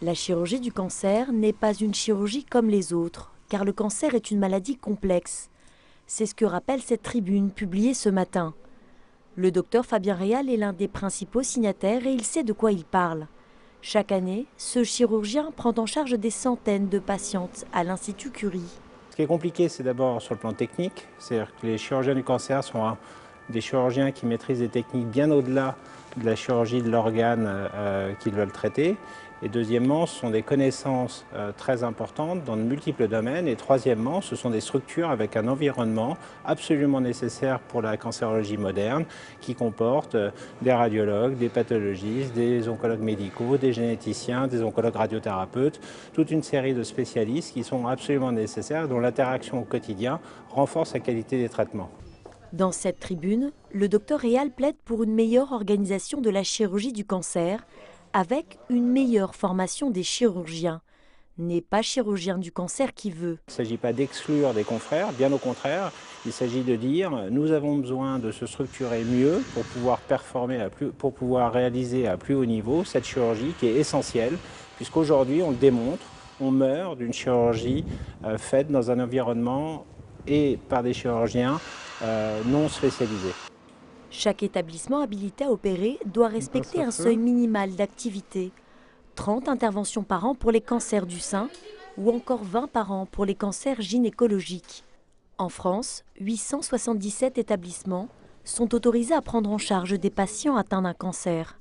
La chirurgie du cancer n'est pas une chirurgie comme les autres, car le cancer est une maladie complexe. C'est ce que rappelle cette tribune publiée ce matin. Le docteur Fabien Réal est l'un des principaux signataires et il sait de quoi il parle. Chaque année, ce chirurgien prend en charge des centaines de patientes à l'Institut Curie. Ce qui est compliqué, c'est d'abord sur le plan technique, c'est-à-dire que les chirurgiens du cancer sont des chirurgiens qui maîtrisent des techniques bien au-delà de la chirurgie de l'organe qu'ils veulent traiter. Et deuxièmement, ce sont des connaissances très importantes dans de multiples domaines. Et troisièmement, ce sont des structures avec un environnement absolument nécessaire pour la cancérologie moderne qui comporte des radiologues, des pathologistes, des oncologues médicaux, des généticiens, des oncologues radiothérapeutes, toute une série de spécialistes qui sont absolument nécessaires, dont l'interaction au quotidien renforce la qualité des traitements. Dans cette tribune, le docteur Réal plaide pour une meilleure organisation de la chirurgie du cancer, avec une meilleure formation des chirurgiens. N'est pas chirurgien du cancer qui veut. Il ne s'agit pas d'exclure des confrères, bien au contraire, il s'agit de dire nous avons besoin de se structurer mieux pour pouvoir performer, pour pouvoir réaliser à plus haut niveau cette chirurgie qui est essentielle, puisqu'aujourd'hui on le démontre, on meurt d'une chirurgie faite dans un environnement et par des chirurgiens non spécialisés. Chaque établissement habilité à opérer doit respecter un seuil minimal d'activité. 30 interventions par an pour les cancers du sein ou encore 20 par an pour les cancers gynécologiques. En France, 877 établissements sont autorisés à prendre en charge des patients atteints d'un cancer.